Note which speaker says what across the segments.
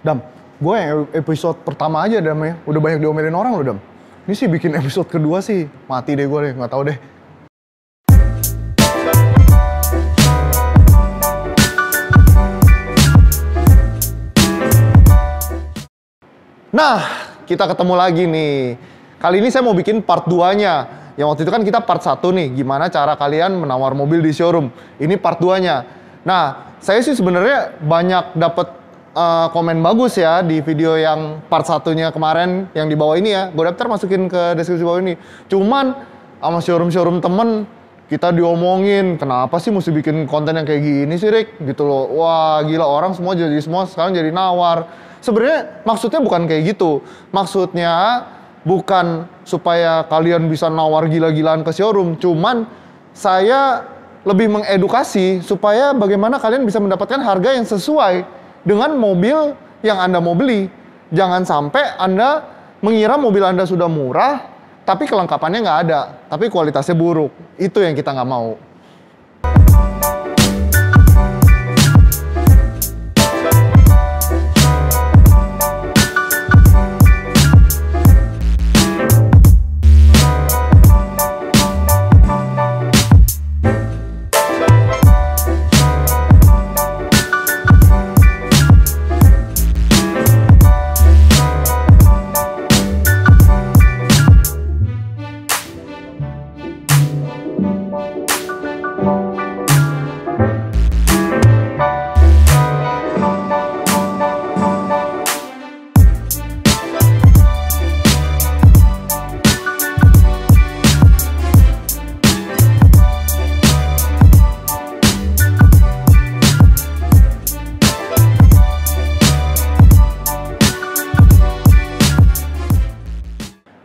Speaker 1: Dam, gue yang episode pertama aja Dam ya, udah banyak diomelin orang loh Dam. Ini sih bikin episode kedua sih, mati deh gue deh, nggak tahu deh. Nah, kita ketemu lagi nih. Kali ini saya mau bikin part 2-nya. Yang waktu itu kan kita part 1 nih, gimana cara kalian menawar mobil di showroom. Ini part 2-nya. Nah, saya sih sebenarnya banyak dapet komen bagus ya di video yang part 1-nya kemarin yang di bawah ini ya. Gue daftar masukin ke deskripsi bawah ini. Cuman sama showroom-showroom temen kita diomongin, kenapa sih mesti bikin konten yang kayak gini sih Rick? Gitu loh. Wah gila, orang semua sekarang jadi nawar. Sebenarnya maksudnya bukan kayak gitu. Maksudnya bukan supaya kalian bisa nawar gila-gilaan ke showroom. Cuman saya lebih mengedukasi supaya bagaimana kalian bisa mendapatkan harga yang sesuai dengan mobil yang Anda mau beli. Jangan sampai Anda mengira mobil Anda sudah murah, tapi kelengkapannya nggak ada, tapi kualitasnya buruk. Itu yang kita nggak mau.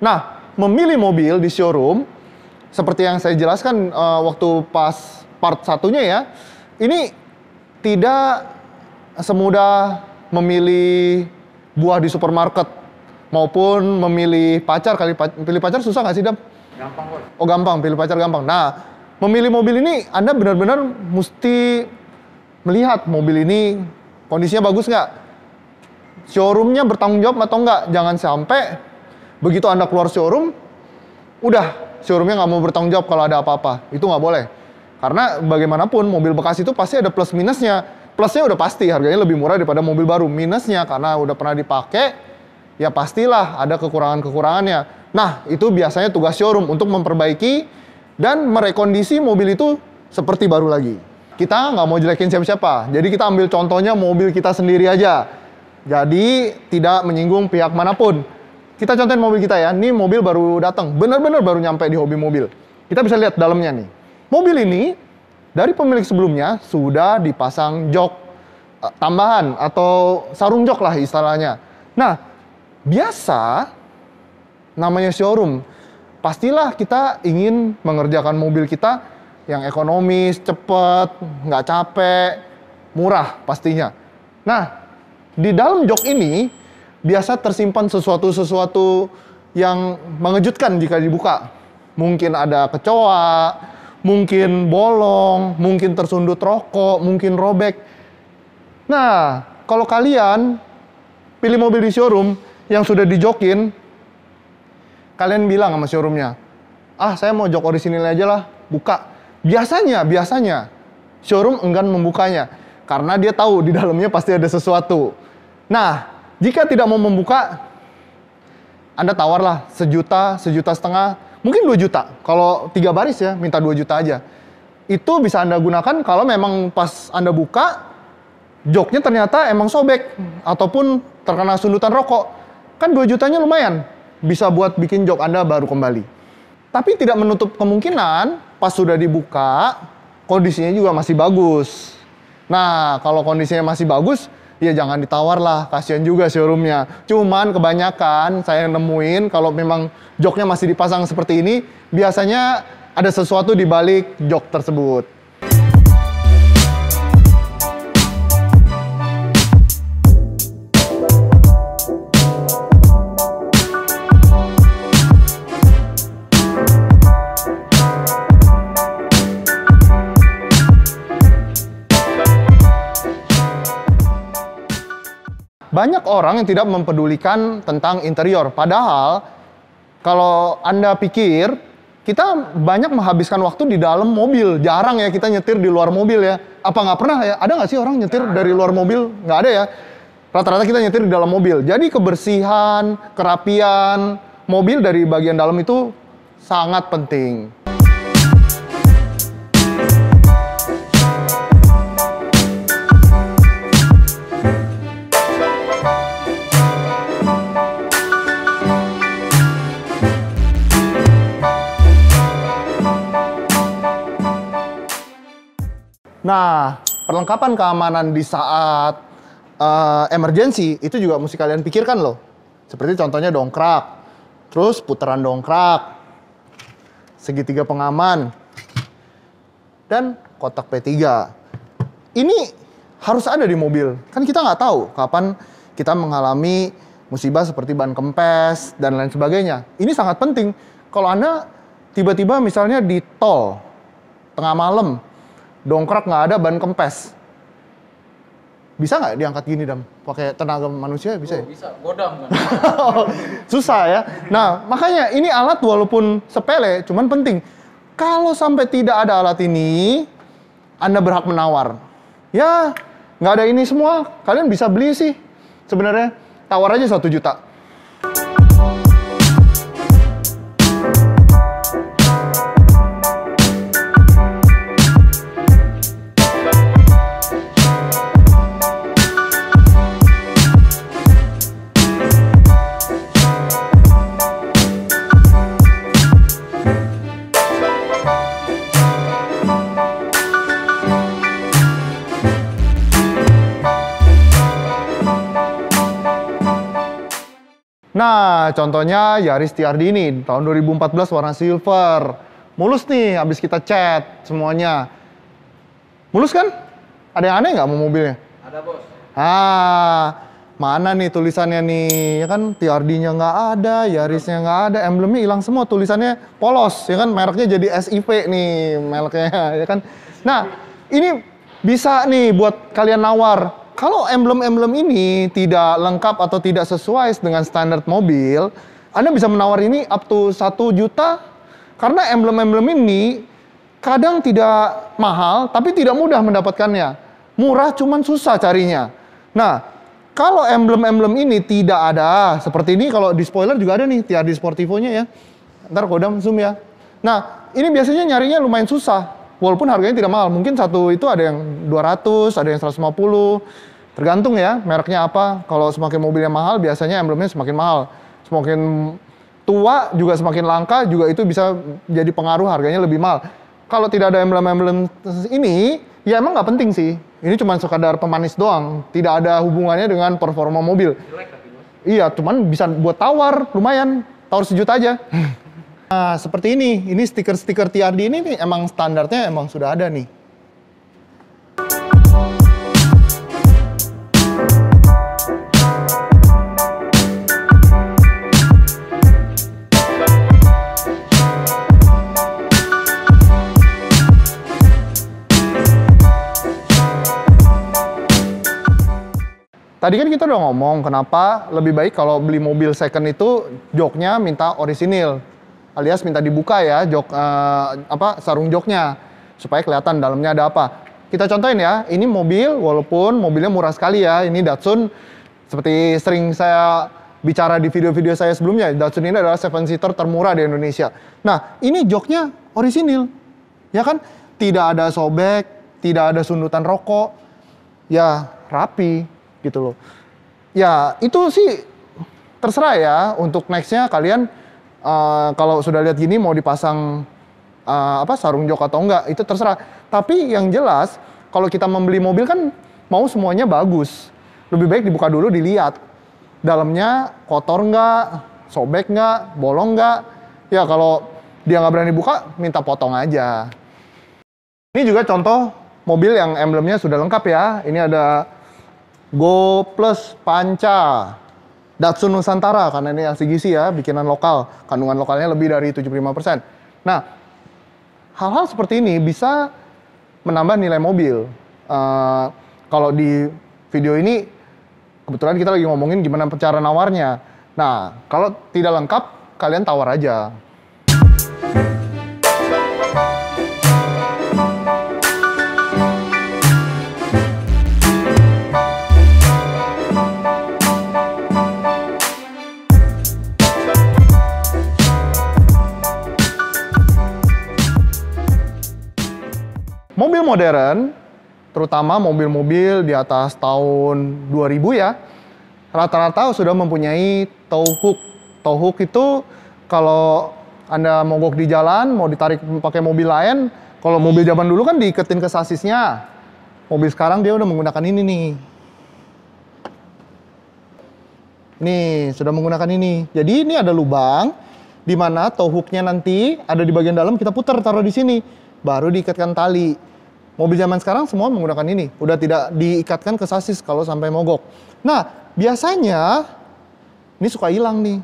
Speaker 1: Nah, memilih mobil di showroom, seperti yang saya jelaskan waktu pas part satunya ya, ini tidak semudah memilih buah di supermarket, maupun memilih pacar. Pilih pacar susah nggak sih, Dam?
Speaker 2: Gampang kok.
Speaker 1: Oh gampang, pilih pacar gampang. Nah, memilih mobil ini Anda benar-benar mesti melihat mobil ini kondisinya bagus nggak? Showroomnya bertanggung jawab atau nggak? Jangan sampai begitu Anda keluar showroom, udah showroomnya nggak mau bertanggung jawab kalau ada apa-apa. Itu nggak boleh. Karena bagaimanapun mobil bekas itu pasti ada plus minusnya. Plusnya udah pasti, harganya lebih murah daripada mobil baru. Minusnya karena udah pernah dipakai, ya pastilah ada kekurangan-kekurangannya. Nah, itu biasanya tugas showroom untuk memperbaiki dan merekondisi mobil itu seperti baru lagi. Kita nggak mau jelekin siapa-siapa. Jadi kita ambil contohnya mobil kita sendiri aja. Jadi tidak menyinggung pihak manapun. Kita contohin mobil kita ya, ini mobil baru datang, benar-benar baru nyampe di hobi mobil. Kita bisa lihat dalamnya nih. Mobil ini, dari pemilik sebelumnya, sudah dipasang jok tambahan, atau sarung jok lah istilahnya. Nah, biasa, namanya showroom, pastilah kita ingin mengerjakan mobil kita yang ekonomis, cepet, nggak capek, murah pastinya. Nah, di dalam jok ini, biasa tersimpan sesuatu yang mengejutkan jika dibuka. Mungkin ada kecoa, mungkin bolong, mungkin tersundut rokok, mungkin robek. Nah, kalau kalian pilih mobil di showroom yang sudah dijokin, kalian bilang sama showroomnya, ah saya mau jok orisinil aja lah, buka. Biasanya showroom enggan membukanya, karena dia tahu di dalamnya pasti ada sesuatu. Nah, jika tidak mau membuka, Anda tawarlah 1 juta, 1,5 juta, mungkin 2 juta. Kalau 3 baris ya, minta 2 juta aja. Itu bisa Anda gunakan kalau memang pas Anda buka, joknya ternyata emang sobek, ataupun terkena sundutan rokok. Kan 2 jutanya lumayan, bisa buat bikin jok Anda baru kembali. Tapi tidak menutup kemungkinan, pas sudah dibuka, kondisinya juga masih bagus. Nah, kalau kondisinya masih bagus, ya jangan ditawar lah, kasihan juga showroomnya. Cuman kebanyakan saya nemuin kalau memang joknya masih dipasang seperti ini, biasanya ada sesuatu di balik jok tersebut. banyak orang yang tidak mempedulikan tentang interior. Padahal, kalau Anda pikir, kita banyak menghabiskan waktu di dalam mobil. Jarang ya kita nyetir di luar mobil ya. Apa nggak pernah ya? Ada nggak sih orang nyetir dari luar mobil? Nggak ada ya. Rata-rata kita nyetir di dalam mobil. Jadi kebersihan, kerapian mobil dari bagian dalam itu sangat penting. Nah, perlengkapan keamanan di saat emergency itu juga mesti kalian pikirkan loh. Seperti contohnya dongkrak, terus putaran dongkrak, segitiga pengaman, dan kotak P3. Ini harus ada di mobil. Kan kita nggak tahu kapan kita mengalami musibah seperti ban kempes dan lain sebagainya. Ini sangat penting. Kalau Anda tiba-tiba misalnya di tol, tengah malam, dongkrak nggak ada, ban kempes. Bisa nggak diangkat gini, Dam? Pakai tenaga manusia bisa ya?
Speaker 2: Bisa, godam kan?
Speaker 1: Susah ya. Nah, makanya ini alat walaupun sepele, cuman penting. Kalau sampai tidak ada alat ini, Anda berhak menawar. Ya, nggak ada ini semua, kalian bisa beli sih. Sebenarnya, tawar aja 1 juta. Nah, contohnya Yaris TRD ini, tahun 2014 warna silver. Mulus nih, habis kita cat semuanya. Mulus kan? Ada yang aneh nggak mau mobilnya?
Speaker 2: Ada, Bos.
Speaker 1: Mana nih tulisannya nih? Ya kan TRD-nya nggak ada, Yarisnya nggak ada, emblemnya hilang semua, tulisannya polos. Ya kan mereknya jadi SIP nih, mereknya, ya kan? Nah, ini bisa nih buat kalian nawar. Kalau emblem-emblem ini tidak lengkap atau tidak sesuai dengan standar mobil, Anda bisa menawar ini up to 1 juta. Karena emblem-emblem ini kadang tidak mahal, tapi tidak mudah mendapatkannya. Murah, cuman susah carinya. Nah, kalau emblem-emblem ini tidak ada, seperti ini, kalau di spoiler juga ada nih, TRD Sportivo-nya ya. Ntar kodam zoom ya. Nah, ini biasanya nyarinya lumayan susah. Walaupun harganya tidak mahal, mungkin satu itu ada yang 200, ada yang 150, tergantung ya mereknya apa. Kalau semakin mobilnya mahal, biasanya emblemnya semakin mahal. Semakin tua juga semakin langka, juga itu bisa jadi pengaruh harganya lebih mahal. Kalau tidak ada emblem-emblem ini, ya emang nggak penting sih. Ini cuma sekadar pemanis doang, tidak ada hubungannya dengan performa mobil.
Speaker 2: Jelek tapi, Bos.
Speaker 1: Iya, cuman bisa buat tawar, lumayan, tawar 1 juta aja. Nah, seperti ini stiker-stiker TRD ini nih, emang standarnya emang sudah ada nih. Tadi kan kita udah ngomong kenapa lebih baik kalau beli mobil second itu joknya minta orisinil. Alias minta dibuka ya jok sarung joknya supaya kelihatan dalamnya ada apa. Kita contohin ya, ini mobil walaupun mobilnya murah sekali ya, ini Datsun seperti sering saya bicara di video-video saya sebelumnya, Datsun ini adalah 7-seater termurah di Indonesia. Nah, ini joknya orisinil. Ya kan? Tidak ada sobek, tidak ada sundutan rokok. Ya, rapi gitu loh. Ya, itu sih terserah ya untuk nextnya kalian kalau sudah lihat gini mau dipasang sarung jok atau enggak, itu terserah. Tapi yang jelas kalau kita membeli mobil kan mau semuanya bagus. Lebih baik dibuka dulu, dilihat dalamnya kotor enggak, sobek enggak, bolong enggak. Ya kalau dia nggak berani buka, minta potong aja. Ini juga contoh mobil yang emblemnya sudah lengkap ya. Ini ada Go Plus Panca Datsun Nusantara, karena ini LCGC ya, bikinan lokal. Kandungan lokalnya lebih dari 75%. Nah, hal-hal seperti ini bisa menambah nilai mobil. Kalau di video ini, Kebetulan kita lagi ngomongin gimana cara nawarnya. Nah, kalau tidak lengkap, kalian tawar aja. Mobil modern, terutama mobil-mobil di atas tahun 2000 ya, rata-rata sudah mempunyai tow hook. Tow hook itu kalau Anda mogok di jalan, mau ditarik pakai mobil lain, kalau mobil zaman dulu kan diiketin ke sasisnya. Mobil sekarang dia udah menggunakan ini nih. Nih, sudah menggunakan ini. Jadi ini ada lubang, di mana tow hooknya nanti ada di bagian dalam, kita putar, taruh di sini. Baru diikatkan tali. Mobil zaman sekarang semua menggunakan ini. Udah tidak diikatkan ke sasis kalau sampai mogok. Nah, biasanya ini suka hilang nih.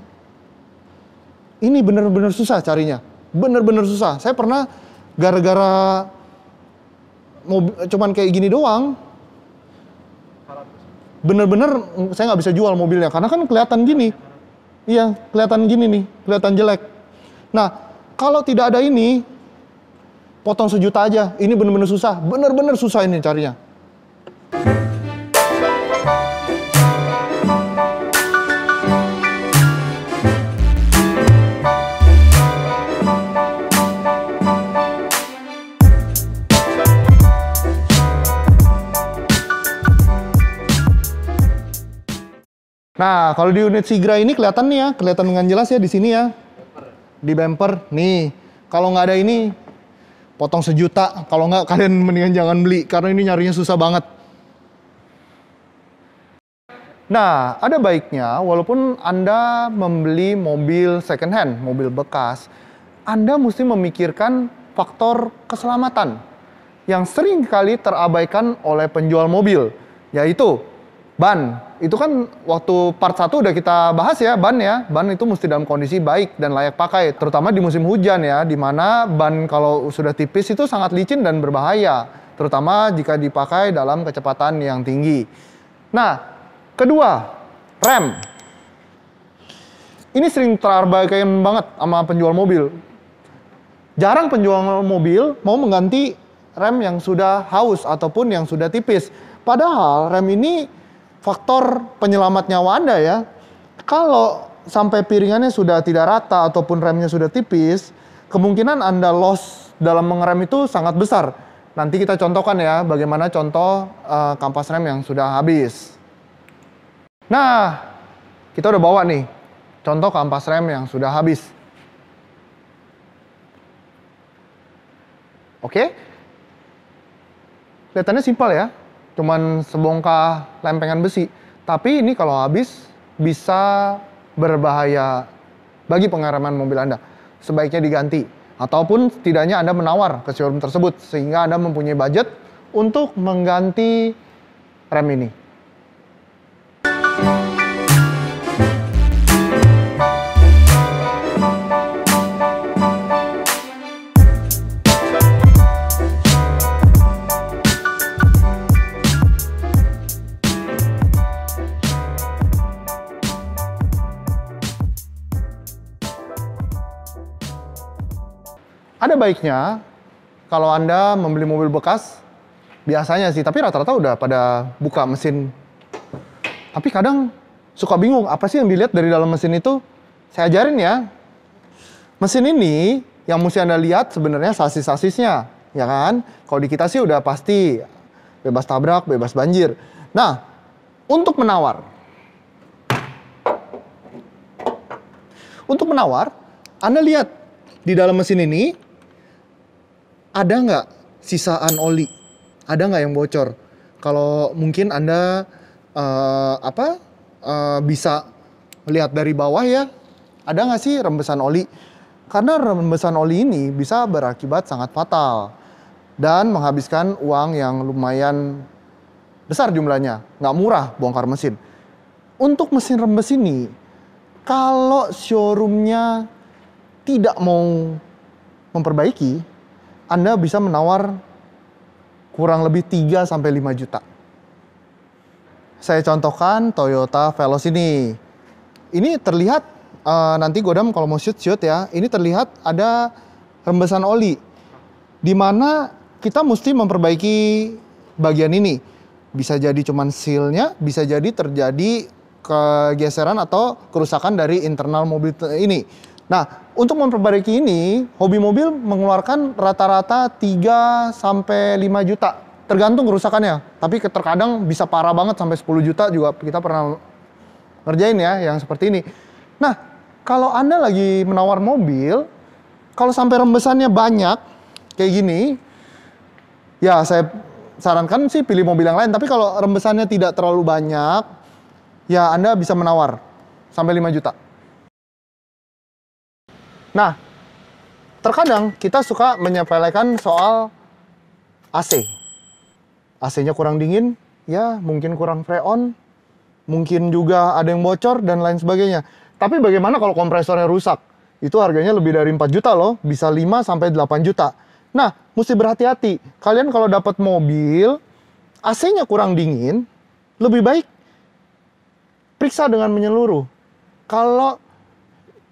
Speaker 1: Ini bener-bener susah carinya. Bener-bener susah. Saya pernah gara-gara cuman kayak gini doang. Bener-bener saya nggak bisa jual mobilnya. Karena kan kelihatan gini. Iya, kelihatan gini nih. Kelihatan jelek. Nah, kalau tidak ada ini, potong sejuta aja. Ini bener-bener susah. Bener-bener susah ini carinya. Nah, kalau di unit Sigra ini kelihatan nih ya. Kelihatan dengan jelas ya di sini ya. Di bumper. Nih, kalau nggak ada ini, potong sejuta. Kalau nggak, kalian mendingan jangan beli. Karena ini nyarinya susah banget. Nah, ada baiknya walaupun Anda membeli mobil second hand, mobil bekas, Anda mesti memikirkan faktor keselamatan yang sering kali terabaikan oleh penjual mobil, yaitu ban. Itu kan waktu part 1 udah kita bahas ya, ban ya. Ban itu mesti dalam kondisi baik dan layak pakai, terutama di musim hujan ya, di mana ban kalau sudah tipis itu sangat licin dan berbahaya, terutama jika dipakai dalam kecepatan yang tinggi. Nah, kedua, rem. Ini sering terabaikan banget sama penjual mobil. Jarang penjual mobil mau mengganti rem yang sudah haus ataupun yang sudah tipis. Padahal rem ini faktor penyelamat nyawa Anda ya. Kalau sampai piringannya sudah tidak rata ataupun remnya sudah tipis, kemungkinan Anda loss dalam mengerem itu sangat besar. Nanti kita contohkan ya bagaimana contoh kampas rem yang sudah habis. Nah, kita udah bawa nih contoh kampas rem yang sudah habis. Oke? Kelihatannya simpel ya. Cuman sebongkah lempengan besi. Tapi ini kalau habis bisa berbahaya bagi pengereman mobil Anda. Sebaiknya diganti. Ataupun setidaknya Anda menawar ke showroom tersebut. Sehingga Anda mempunyai budget untuk mengganti rem ini. Ada baiknya kalau Anda membeli mobil bekas, biasanya sih, tapi rata-rata udah pada buka mesin. Tapi kadang suka bingung, apa sih yang dilihat dari dalam mesin itu? Saya ajarin ya. Mesin ini yang mesti Anda lihat sebenarnya sasis-sasisnya, ya kan? Kalau di kita sih udah pasti bebas tabrak, bebas banjir. Nah, untuk menawar. Anda lihat di dalam mesin ini ada nggak sisaan oli? Ada nggak yang bocor? Kalau mungkin Anda bisa lihat dari bawah ya, ada nggak sih rembesan oli? Karena rembesan oli ini bisa berakibat sangat fatal dan menghabiskan uang yang lumayan besar jumlahnya. Nggak murah bongkar mesin. Untuk mesin rembes ini, kalau showroomnya tidak mau memperbaiki, Anda bisa menawar kurang lebih 3-5 juta. saya contohkan Toyota Veloz ini. Ini terlihat, nanti Godam kalau mau shoot ya, ini terlihat ada rembesan oli. Dimana kita mesti memperbaiki bagian ini. Bisa jadi cuman sealnya, bisa jadi terjadi kegeseran atau kerusakan dari internal mobil ini. Nah, untuk memperbaiki ini, hobi mobil mengeluarkan rata-rata 3 sampai 5 juta. Tergantung kerusakannya. Tapi terkadang bisa parah banget sampai 10 juta juga kita pernah ngerjain ya, yang seperti ini. Nah, kalau Anda lagi menawar mobil, kalau sampai rembesannya banyak, kayak gini, ya saya sarankan sih pilih mobil yang lain. Tapi kalau rembesannya tidak terlalu banyak, ya Anda bisa menawar sampai 5 juta. Nah, terkadang kita suka menyepelekan soal AC. AC-nya kurang dingin, ya mungkin kurang freon, mungkin juga ada yang bocor dan lain sebagainya. Tapi bagaimana kalau kompresornya rusak? Itu harganya lebih dari 4 juta loh, bisa 5 sampai 8 juta. Nah, mesti berhati-hati. Kalian kalau dapat mobil, AC-nya kurang dingin, lebih baik periksa dengan menyeluruh. Kalau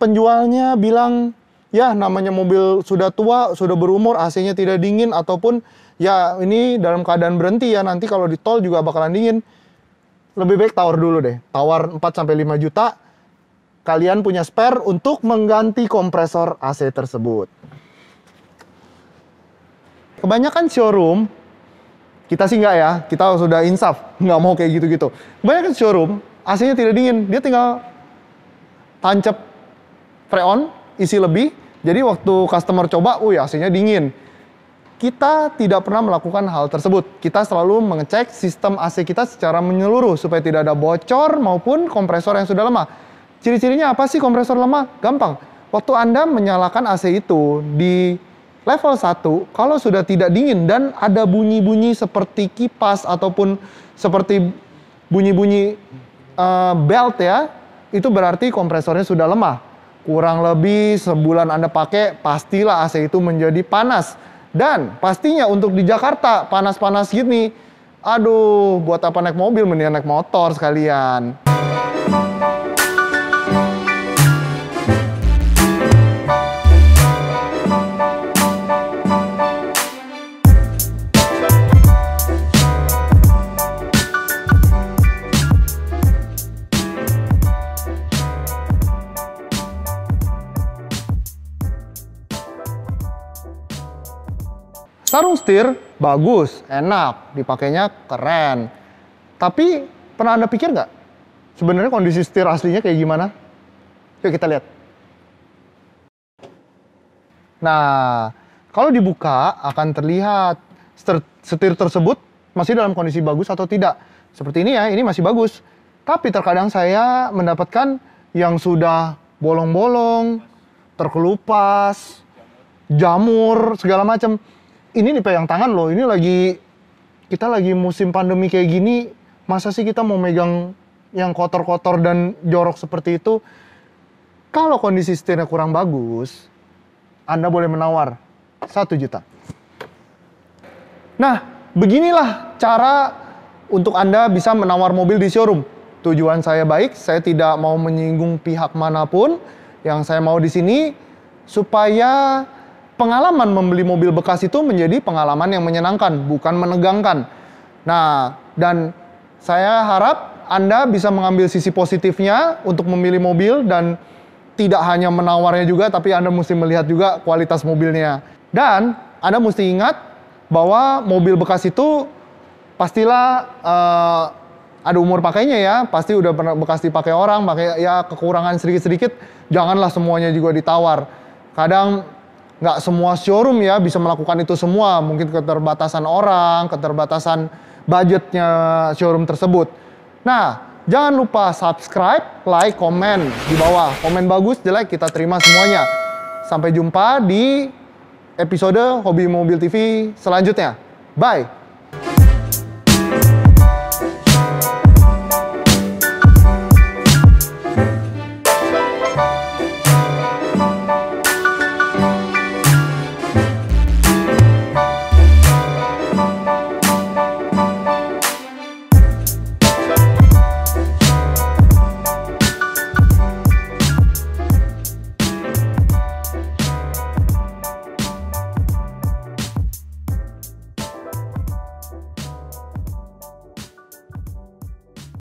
Speaker 1: penjualnya bilang, ya namanya mobil sudah tua, sudah berumur, AC-nya tidak dingin, ataupun ya ini dalam keadaan berhenti ya, nanti kalau di tol juga bakalan dingin. Lebih baik tawar dulu deh. Tawar 4-5 juta, kalian punya spare untuk mengganti kompresor AC tersebut. Kebanyakan showroom, kita sih nggak ya, kita sudah insaf, nggak mau kayak gitu-gitu. Kebanyakan showroom, AC-nya tidak dingin, dia tinggal tancap freon, isi lebih, jadi waktu customer coba, AC-nya dingin. Kita tidak pernah melakukan hal tersebut. Kita selalu mengecek sistem AC kita secara menyeluruh, supaya tidak ada bocor maupun kompresor yang sudah lemah. Ciri-cirinya apa sih kompresor lemah? Gampang. Waktu Anda menyalakan AC itu di level 1, kalau sudah tidak dingin dan ada bunyi-bunyi seperti kipas ataupun seperti bunyi-bunyi belt ya, itu berarti kompresornya sudah lemah. Kurang lebih sebulan Anda pakai, pastilah AC itu menjadi panas. Dan pastinya untuk di Jakarta, panas-panas gini, aduh, buat apa naik mobil, mendingan naik motor sekalian. Sarung setir bagus, enak, dipakainya keren. Tapi pernah Anda pikir nggak? Sebenarnya kondisi setir aslinya kayak gimana? Yuk kita lihat. Nah, kalau dibuka akan terlihat setir tersebut masih dalam kondisi bagus atau tidak. Seperti ini ya, ini masih bagus. Tapi terkadang saya mendapatkan yang sudah bolong-bolong, terkelupas, jamur, segala macam. Ini dipegang tangan loh, ini kita lagi musim pandemi kayak gini, masa sih kita mau megang yang kotor-kotor dan jorok seperti itu? Kalau kondisi setirnya kurang bagus, Anda boleh menawar 1 juta. Nah, beginilah cara untuk Anda bisa menawar mobil di showroom. Tujuan saya baik, saya tidak mau menyinggung pihak manapun. Yang saya mau di sini supaya pengalaman membeli mobil bekas itu menjadi pengalaman yang menyenangkan, bukan menegangkan. Nah, dan saya harap Anda bisa mengambil sisi positifnya untuk memilih mobil dan tidak hanya menawarnya juga, tapi Anda mesti melihat juga kualitas mobilnya. Dan Anda mesti ingat bahwa mobil bekas itu pastilah ada umur pakainya ya, pasti udah pernah bekas dipakai orang, pakai ya kekurangan sedikit-sedikit, janganlah semuanya juga ditawar. Kadang nggak semua showroom ya bisa melakukan itu semua. Mungkin keterbatasan orang, keterbatasan budgetnya showroom tersebut. Nah, jangan lupa subscribe, like, komen di bawah. Komen bagus, jelek, kita terima semuanya. Sampai jumpa di episode Hobi Mobil TV selanjutnya. Bye!